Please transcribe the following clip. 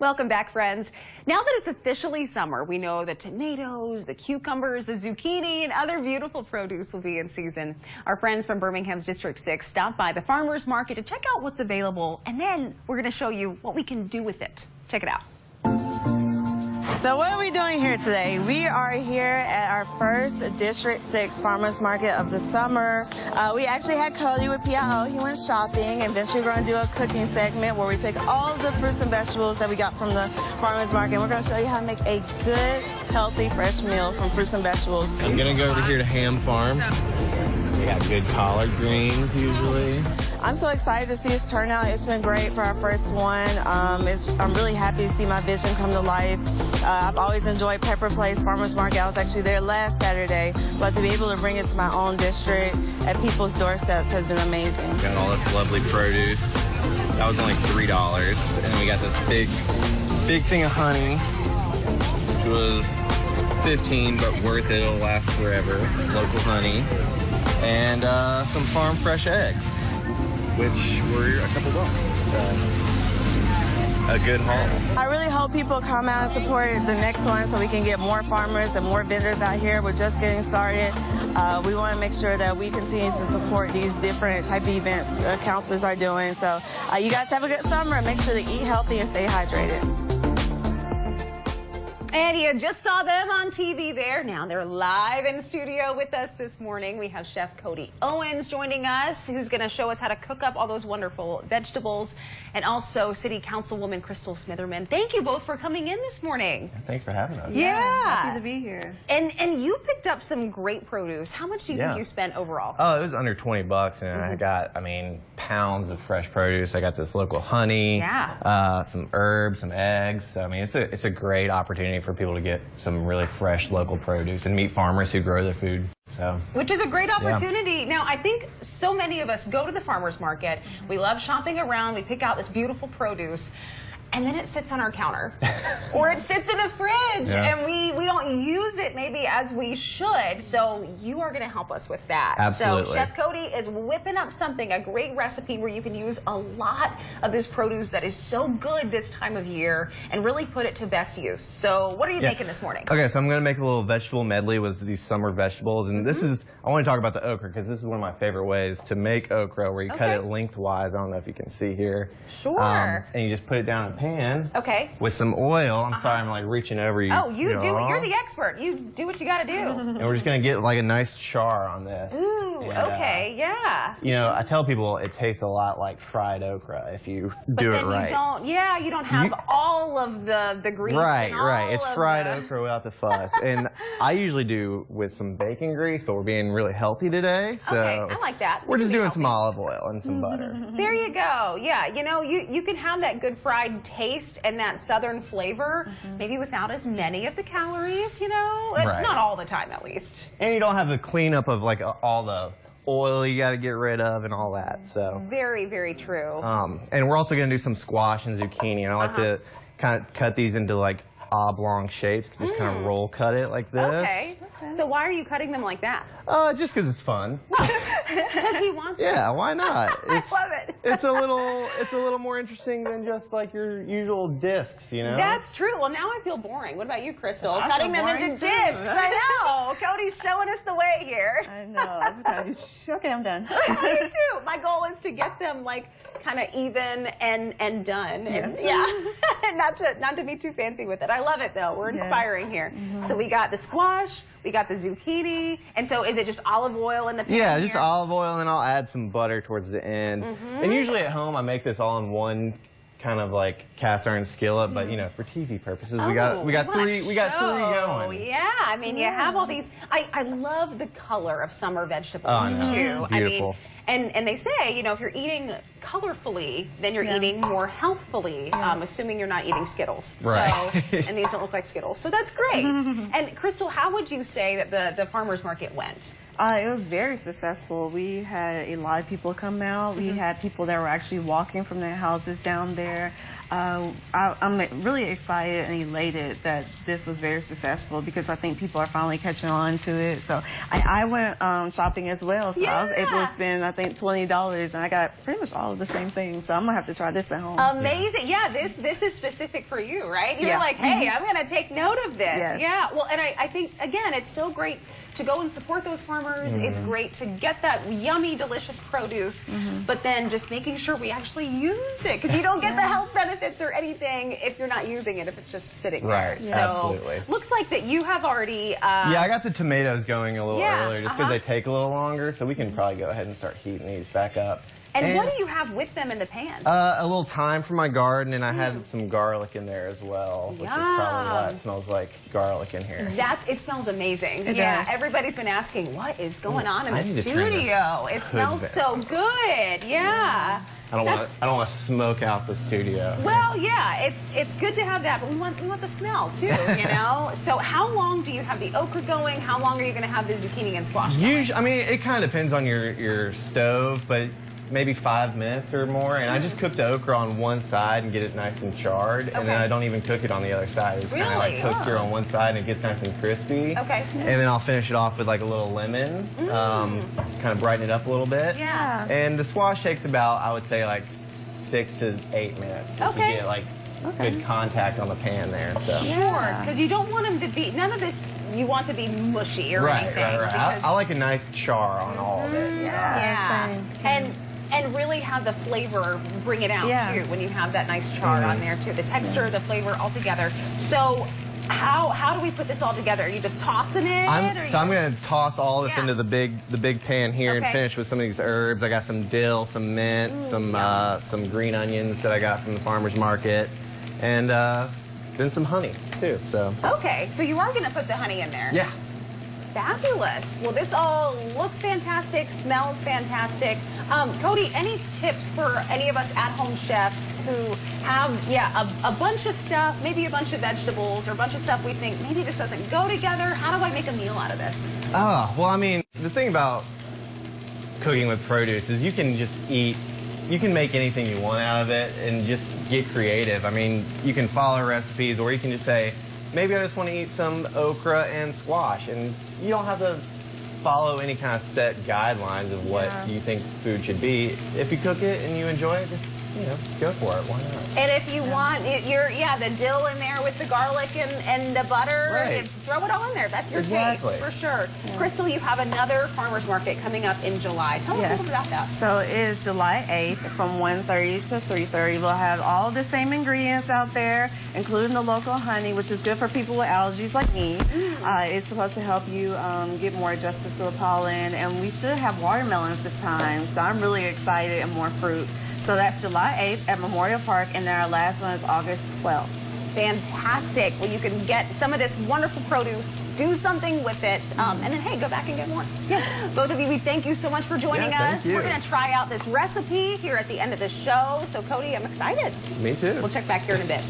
Welcome back, friends. Now that it's officially summer, we know the tomatoes, the cucumbers, the zucchini, and other beautiful produce will be in season. Our friends from Birmingham's District 6 stopped by the farmers market to check out what's available, and then we're going to show you what we can do with it. Check it out. So what are we doing here today? We are here at our first District 6 Farmers Market of the summer. We actually had Cody with PIO. He went shopping, and eventually we're going to do a cooking segment where we take all of the fruits and vegetables that we got from the Farmers Market, and we're going to show you how to make a good, healthy, fresh meal from fruits and vegetables. I'm going to go over here to Ham Farm. We got good collard greens usually. I'm so excited to see this turnout. It's been great for our first one. I'm really happy to see my vision come to life. I've always enjoyed Pepper Place Farmers Market. I was actually there last Saturday, but to be able to bring it to my own district at people's doorsteps has been amazing. Got all this lovely produce. That was only $3. And we got this big thing of honey, which was $15, but worth it. It'll last forever. Local honey. And some farm fresh eggs, which were a couple bucks. A good haul. I really hope people come out and support the next one so we can get more farmers and more vendors out here. We're just getting started. We want to make sure that we continue to support these different type of events counselors are doing. So you guys have a good summer and make sure to eat healthy and stay hydrated. And you just saw them on TV there. Now they're live in studio with us this morning. We have Chef Cody Owens joining us, who's going to show us how to cook up all those wonderful vegetables, and also City Councilwoman Crystal Smitherman. Thank you both for coming in this morning. Thanks for having us. Yeah. Happy to be here. And you picked up some great produce. How much do you think you spent overall? Oh, it was under 20 bucks, and I got, pounds of fresh produce. I got this local honey, some herbs, some eggs. So, it's a great opportunity for people to get some really fresh local produce and meet farmers who grow their food. So, which is a great opportunity. Now, I think so many of us go to the farmers market. We love shopping around. We pick out this beautiful produce, and then it sits on our counter or it sits in the fridge and we don't use it maybe as we should. So you are going to help us with that. Absolutely. So Chef Cody is whipping up something, a great recipe where you can use a lot of this produce that is so good this time of year and really put it to best use. So what are you making this morning? Okay, so I'm going to make a little vegetable medley with these summer vegetables. And this is, I want to talk about the okra because this is one of my favorite ways to make okra, where you cut it lengthwise. I don't know if you can see here. Sure. And you just put it down in a pan with some oil. I'm sorry, I'm like reaching over you. Oh, you do. You're the expert. You do what you got to do. And we're just going to get like a nice char on this. Ooh, and, I tell people it tastes a lot like fried okra if you do it right. You don't have all of the grease. Right. It's fried okra without the fuss. And I usually do with some bacon grease, but we're being really healthy today. So I like that. We're just doing some olive oil and some butter. There you go. Yeah, you can have that good fried taste and that southern flavor, maybe without as many of the calories, not all the time at least. And you don't have the cleanup of like all the oil you got to get rid of and all that. So very, very true. And we're also going to do some squash and zucchini, and I like to kind of cut these into like oblong shapes, just kind of roll cut it like this. Okay. So why are you cutting them like that? Just because it's fun. Because he wants to. Yeah, why not? I love it. It's a little more interesting than just like your usual discs, That's true. Well, now I feel boring. What about you, Crystal? Cutting them into discs. I know. Cody's showing us the way here. I know. I just gotta do. Okay, I'm done. I do too. My goal is to get them like kind of even and done. Yes. And not to be too fancy with it. I love it though. We're inspiring here. So we got the squash, we got the zucchini, and so is it just olive oil in the pan? Yeah, just olive oil, and then I'll add some butter towards the end. And usually at home I make this all in one kind of like cast iron skillet, but for TV purposes, we got three going. Yeah, you have all these. I love the color of summer vegetables too. It's beautiful. And they say, if you're eating colorfully, then you're eating more healthfully, assuming you're not eating Skittles. Right. So, and these don't look like Skittles. So that's great. And Crystal, how would you say that the farmer's market went? It was very successful. We had a lot of people come out. We had people that were actually walking from their houses down there. I'm really excited and elated that this was very successful because I think people are finally catching on to it. So I went shopping as well. So I was able to spend, I think, $20, and I got pretty much all of the same things. So I'm going to have to try this at home. Amazing. Yeah, this is specific for you, right? You're like, hey, I'm going to take note of this. Yes. Yeah. Well, and I think, again, it's so great to go and support those farmers. It's great to get that yummy, delicious produce, but then just making sure we actually use it, because you don't get the health benefits or anything if you're not using it, if it's just sitting there. Right, So, absolutely. looks like that you have already... Yeah, I got the tomatoes going a little earlier just because uh-huh. they take a little longer, so we can probably go ahead and start heating these back up. And what do you have with them in the pan? A little thyme for my garden, and I had some garlic in there as well, which is probably why it smells like garlic in here. It smells amazing. It yeah, does. everybody's been asking, what is going on in the I need to turn this studio? It smells hood so good. Yeah. I don't want to smoke out the studio. Well, yeah, it's good to have that, but we want the smell too, you know? So how long do you have the okra going? How long are you going to have the zucchini and squash going? Usually, I mean, it kind of depends on your stove, but maybe 5 minutes or more. And I just cook the okra on one side and get it nice and charred, and then I don't even cook it on the other side. It just kind of like cooks here on one side and it gets nice and crispy. Okay. And then I'll finish it off with like a little lemon, just kind of brighten it up a little bit. Yeah. And the squash takes about, I would say, like 6 to 8 minutes. If you get like good contact on the pan there. So. Sure, because you don't want them to be, none of this you want to be mushy or anything. Right. I like a nice char on all of it. Yeah. Same. And really have the flavor bring it out too when you have that nice char on there too. The texture, the flavor all together. So how do we put this all together? Are you just tossing it? I'm going to toss all this into the big pan here and Okay. finish with some of these herbs. I got some dill, some mint, some green onions that I got from the farmer's market, and then some honey too. So. Okay, so you are going to put the honey in there. Yeah. Fabulous. Well, this all looks fantastic, smells fantastic. Cody, any tips for any of us at-home chefs who have, a bunch of stuff, maybe a bunch of vegetables or a bunch of stuff we think maybe this doesn't go together? How do I make a meal out of this? Well, I mean, the thing about cooking with produce is you can just you can make anything you want out of it and just get creative. I mean, you can follow recipes, or you can just say, maybe I just want to eat some okra and squash, and you don't have to follow any kind of set guidelines of what you think food should be. If you cook it and you enjoy it, just go for it. Why not? And if you want the dill in there with the garlic and the butter, throw it all in there. That's your taste for sure. Crystal, you have another farmer's market coming up in July. Tell us a little bit about that. So it is July 8th from 1:30 to 3:30. We'll have all the same ingredients out there, including the local honey, which is good for people with allergies like me. It's supposed to help you get more adjusted to the pollen, and we should have watermelons this time. So I'm really excited, and more fruit. So that's July 8th at Memorial Park, and then our last one is August 12th. Fantastic. Well, you can get some of this wonderful produce, do something with it, and then, hey, go back and get more. Both of you, we thank you so much for joining us. We're going to try out this recipe here at the end of the show. So, Cody, I'm excited. Me too. We'll check back here in a bit.